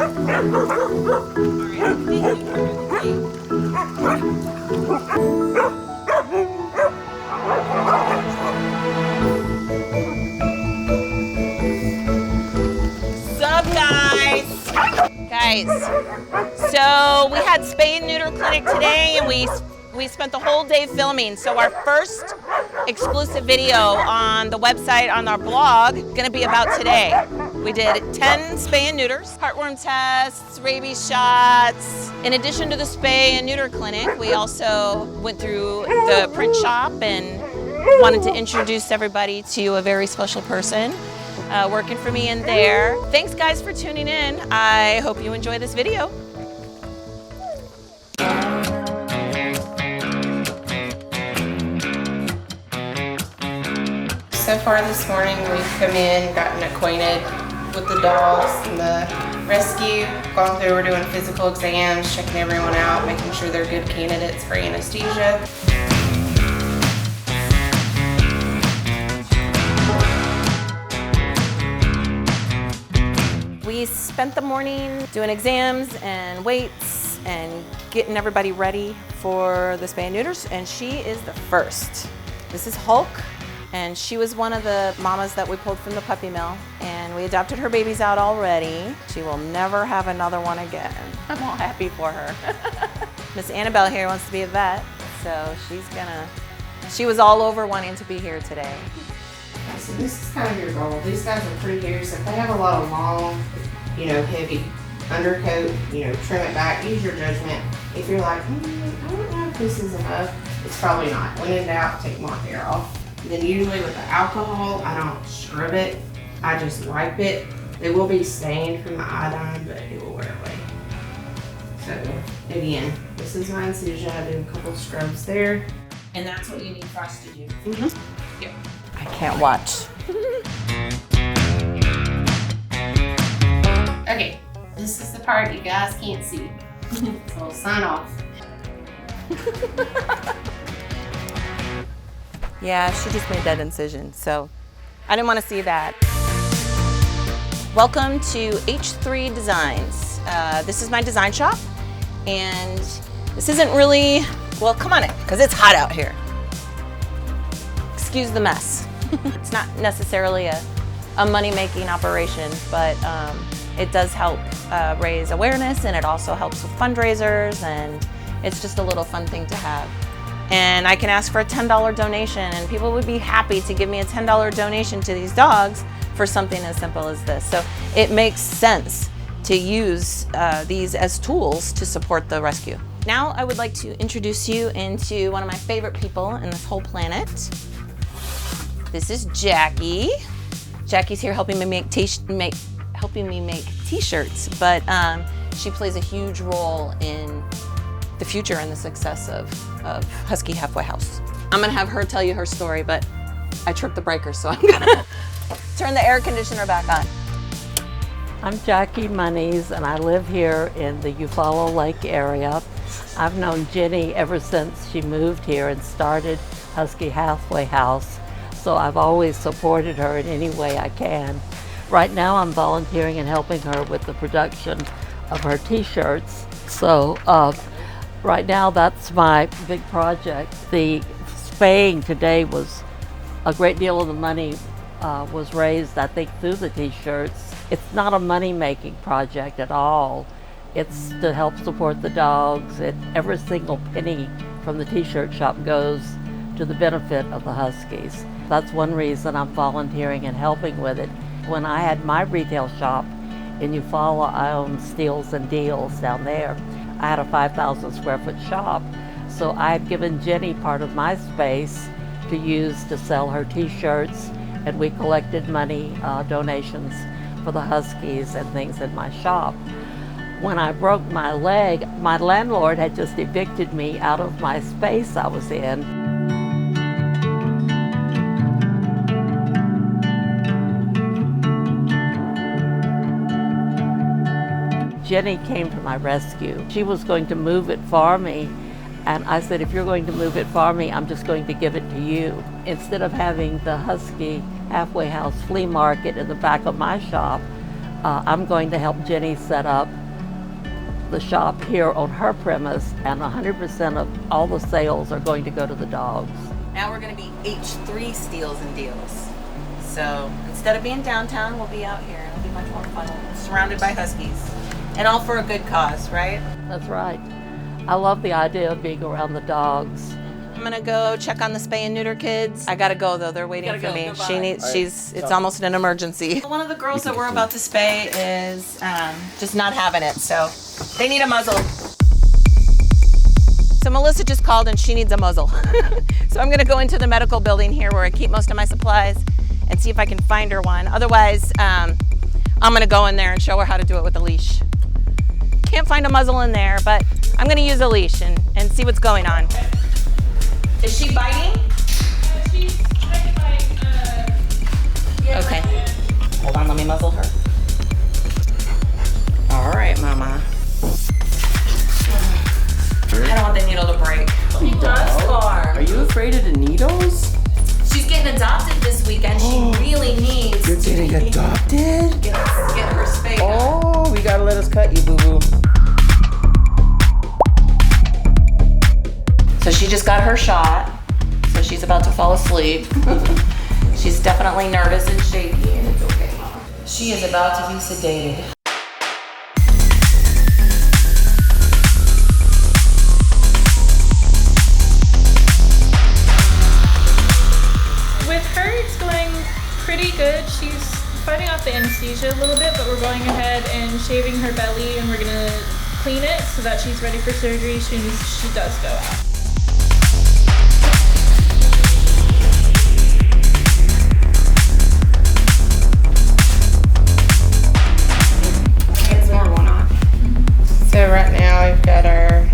Sup, guys? So we had spay and neuter clinic today, and we spent the whole day filming. So our first exclusive video on the website, on our blog, gonna be about today. We did 10 spay and neuters, heartworm tests, rabies shots. In addition to the spay and neuter clinic, we also went through the print shop and wanted to introduce everybody to a very special person working for me in there. Thanks guys for tuning in. I hope you enjoy this video. So far this morning we've come in, gotten acquainted with the dogs and the rescue, gone through, we're doing physical exams, checking everyone out, making sure they're good candidates for anesthesia. We spent the morning doing exams and weights and getting everybody ready for the spay and neuters, and she is the first. This is Hulk, and she was one of the mamas that we pulled from the puppy mill, and we adopted her babies out already. She will never have another one again. I'm all happy for her. Miss Annabelle here wants to be a vet, so she was all over wanting to be here today. So this is kind of your goal. These guys are pretty hairy, so if they have a lot of long, heavy undercoat, trim it back, use your judgment. If you're like, I don't know if this is enough, it's probably not. When in doubt, take more hair off. And then usually with the alcohol, I don't scrub it, I just wipe it. It will be stained from the iodine, but it will wear away. So again, this is my incision. I do a couple of scrubs there. And that's what you need for us to do. Mm-hmm. Here. I can't watch. Okay, this is the part you guys can't see. So we'll sign off. Yeah, she just made that incision, so I didn't want to see that. Welcome to H3 Designs. This is my design shop, and this isn't really, well, come on in, because it's hot out here. Excuse the mess. It's not necessarily a money-making operation, but it does help raise awareness, and it also helps with fundraisers, and it's just a little fun thing to have. And I can ask for a $10 donation, and people would be happy to give me a $10 donation to these dogs for something as simple as this. So it makes sense to use these as tools to support the rescue. Now I would like to introduce you into one of my favorite people in this whole planet. This is Jackie. Jackie's here helping me make t-shirts, but she plays a huge role in the future and the success of Husky Halfway House. I'm gonna have her tell you her story, but I tripped the breaker, so I'm gonna turn the air conditioner back on. I'm Jackie Monies, and I live here in the Eufaula Lake area. I've known Jenny ever since she moved here and started Husky Halfway House, so I've always supported her in any way I can. Right now I'm volunteering and helping her with the production of her t-shirts. So right now that's my big project. The spaying today was a great deal of the money was raised, I think, through the t-shirts. It's not a money-making project at all. It's to help support the dogs, and every single penny from the t-shirt shop goes to the benefit of the Huskies. That's one reason I'm volunteering and helping with it. When I had my retail shop in Eufaula, I owned Steals and Deals down there. I had a 5,000 square foot shop, so I had given Jenny part of my space to use to sell her t-shirts, and we collected money, donations for the Huskies and things in my shop. When I broke my leg, my landlord had just evicted me out of my space I was in. Jenny came to my rescue. She was going to move it for me, and I said, if you're going to move it for me, I'm just going to give it to you. Instead of having the Husky Halfway House flea market in the back of my shop, I'm going to help Jenny set up the shop here on her premise, and 100% of all the sales are going to go to the dogs. Now we're going to be H3 Steals and Deals. So instead of being downtown, we'll be out here. It'll be much more fun. Surrounded by Huskies. And all for a good cause, right? That's right. I love the idea of being around the dogs. I'm gonna go check on the spay and neuter kids. I gotta go though, they're waiting for me. It's almost an emergency. One of the girls that we're about to spay is just not having it, so they need a muzzle. So Melissa just called and she needs a muzzle. So I'm gonna go into the medical building here where I keep most of my supplies and see if I can find her one. Otherwise, I'm gonna go in there and show her how to do it with a leash. Can't find a muzzle in there, but I'm gonna use a leash and see what's going on. Is she biting? She's biting. Okay. Hold on, let me muzzle her. All right, Mama. I don't want the needle to break. She does scar. Are you afraid of the needles? She's getting adopted this weekend. She really needs You're getting adopted? get her spayed. Oh, we gotta let us cut you, boo-boo. So she just got her shot. So she's about to fall asleep. She's definitely nervous and shaky, and it's okay, Mom. She is about to be sedated. With her, it's going pretty good. She's fighting off the anesthesia a little bit, but we're going ahead and shaving her belly, and we're gonna clean it so that she's ready for surgery as soon as she does go out. So right now we've got our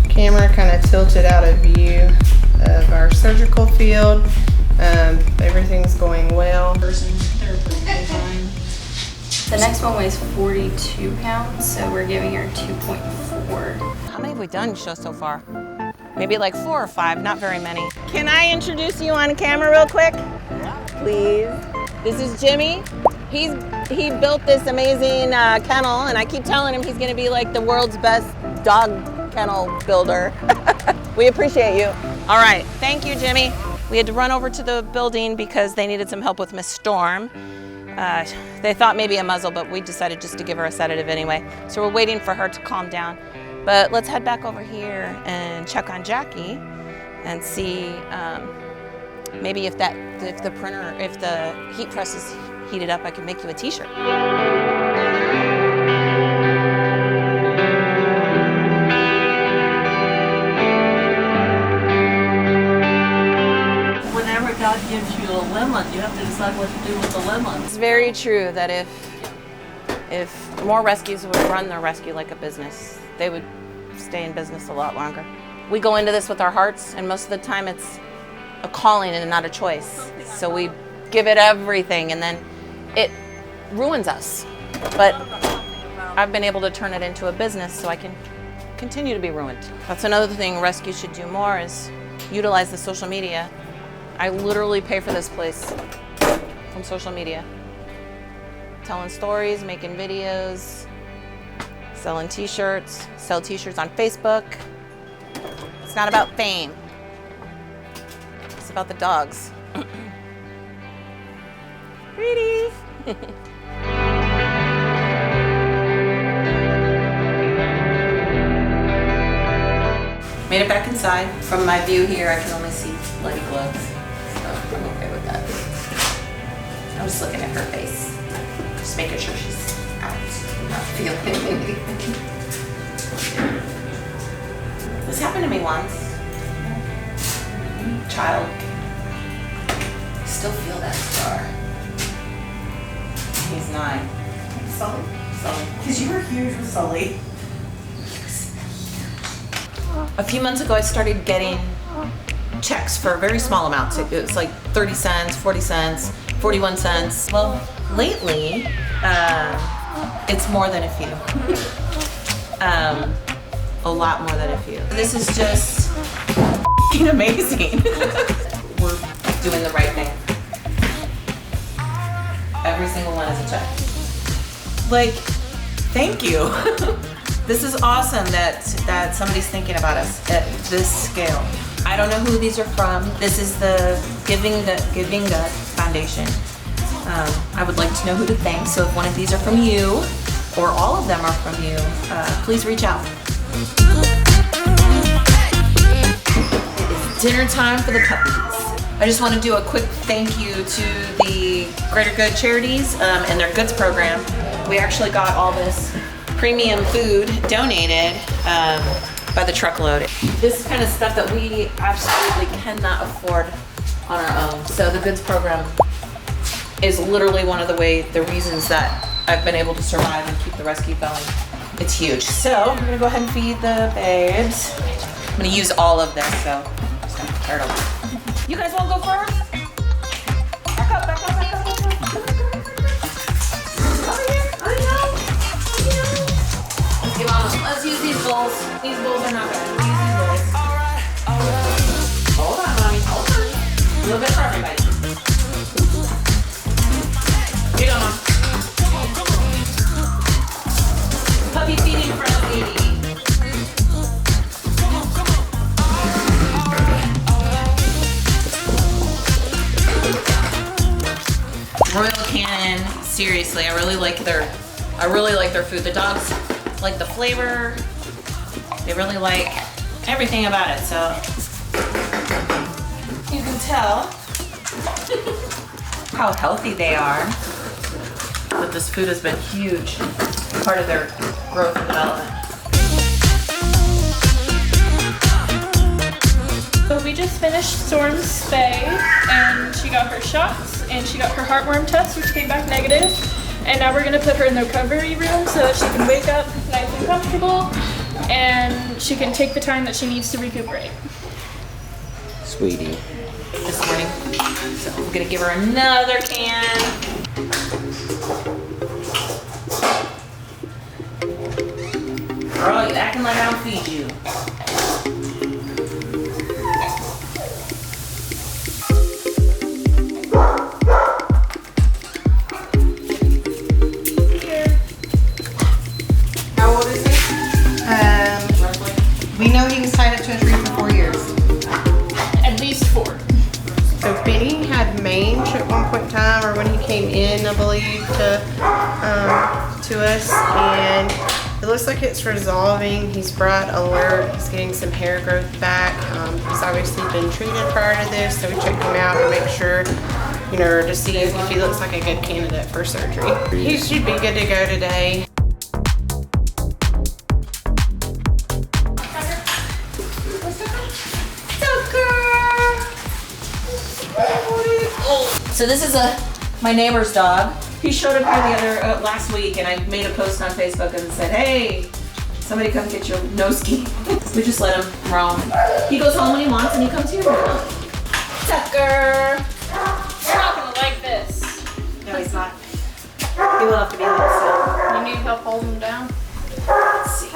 camera kind of tilted out of view of our surgical field. Everything's going well. The next one weighs 42 pounds, so we're giving her 2.4. How many have we done so far? Maybe like 4 or 5, not very many. Can I introduce you on camera real quick? Please. This is Jimmy. He built this amazing kennel, and I keep telling him he's gonna be like the world's best dog kennel builder. We appreciate you. All right, thank you, Jimmy. We had to run over to the building because they needed some help with Miss Storm. They thought maybe a muzzle, but we decided just to give her a sedative anyway. So we're waiting for her to calm down. But let's head back over here and check on Jackie and see maybe if the heat press is heated up, I can make you a t-shirt. Whenever God gives you a lemon, you have to decide what to do with the lemon. It's very true that if more rescues would run their rescue like a business, they would stay in business a lot longer. We go into this with our hearts, and most of the time it's a calling and not a choice. So we give it everything, and then it ruins us. But I've been able to turn it into a business so I can continue to be ruined. That's another thing rescue should do more, is utilize the social media. I literally pay for this place from social media. Telling stories, making videos, selling t-shirts, sell t-shirts on Facebook. It's not about fame. It's about the dogs. Pretty. Made it back inside. From my view here, I can only see bloody gloves, so I'm okay with that. I'm just looking at her face, just making sure she's out, not feeling anything. This happened to me once. Child. Still feel that scar. He's 9. Sully? Sully. Because you were huge with Sully. A few months ago, I started getting checks for very small amounts. It was like 30 cents, 40 cents, 41 cents. Well, lately, it's more than a few. A lot more than a few. This is just amazing. We're doing the right thing. Every single one is a check. Like, thank you. This is awesome that somebody's thinking about us at this scale. I don't know who these are from. This is the Giving Gut Foundation. I would like to know who to thank. So if one of these are from you, or all of them are from you, please reach out. It's dinner time for the puppies. I just want to do a quick thank you to the Greater Good Charities and their Goods program. We actually got all this premium food donated by the truckload. This is kind of stuff that we absolutely cannot afford on our own. So the Goods program is literally one of the reasons that I've been able to survive and keep the rescue going. It's huge. So I'm gonna go ahead and feed the babes. I'm gonna use all of this, so I'm just gonna tear it over. You guys wanna go first? Back up, back up, back up, back up. Oh yeah, I know. Okay, Mama, let's use these bowls. These bowls are not bad. Use these bowls. Alright. Hold on, Mommy, hold on. A little bit for everybody. Here you go, Mom. Puppy feeding for lady. Royal Canin, seriously, I really like their food. The dogs like the flavor. They really like everything about it. So you can tell how healthy they are. But this food has been huge part of their growth and development. So we just finished Storm's SPAY, and she got her shots, and she got her heartworm test, which came back negative. And now we're gonna put her in the recovery room so that she can wake up nice and comfortable, and she can take the time that she needs to recuperate. Sweetie. This morning. So I'm gonna give her another can. Girl, you acting like I don't feed you. How old is he? We know he was tied up to a tree for 4 years. At least 4. So Benny had mange at one point in time, or when he came in, I believe, to us, and it looks like it's resolving. He's bright alert. He's getting some hair growth back. He's obviously been treated prior to this, so we checked him out to make sure, you know, to see if he looks like a good candidate for surgery. He should be good to go today. So this is my neighbor's dog. He showed up here the other last week, and I made a post on Facebook and said, "Hey, somebody come get your Noski." We just let him roam. He goes home when he wants, and he comes here now. Tucker, You're not gonna like this. no, he's not. He will have to be a little still. You need help holding him down? Let's see.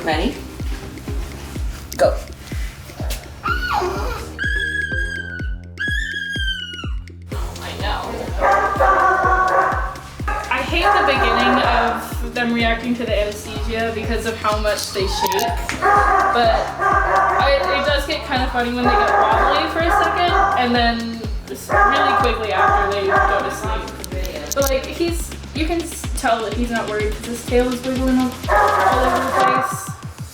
Ready? Go. I know. I hate the beginning of them reacting to the anesthesia because of how much they shake, but it does get kind of funny when they get wobbly for a second, and then just really quickly after they go to sleep. But like you can tell that he's not worried because his tail is wiggling all over the place.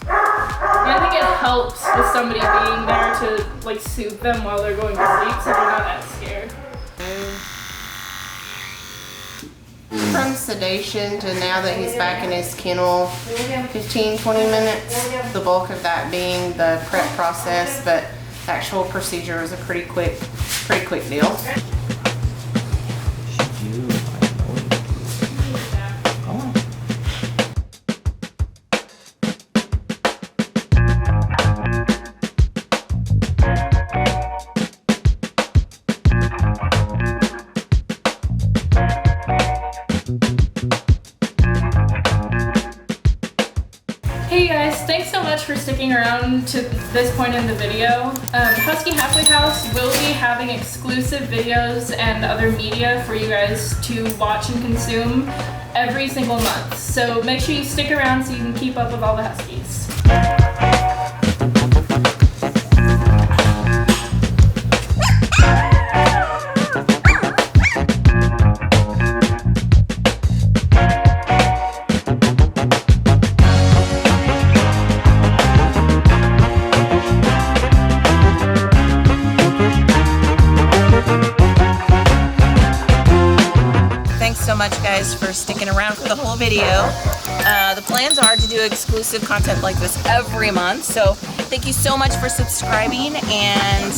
And I think it helps with somebody being there to like soothe them while they're going to sleep, so they're not that scared. From sedation to now that he's back in his kennel, 15-20 minutes. The bulk of that being the prep process, but the actual procedure was a pretty quick deal. Hey guys, thanks so much for sticking around to this point in the video. Husky Halfway House will be having exclusive videos and other media for you guys to watch and consume every single month. So make sure you stick around so you can keep up with all the Huskies. Thanks so much, guys, for sticking around for the whole video. The plans are to do exclusive content like this every month, so thank you so much for subscribing, and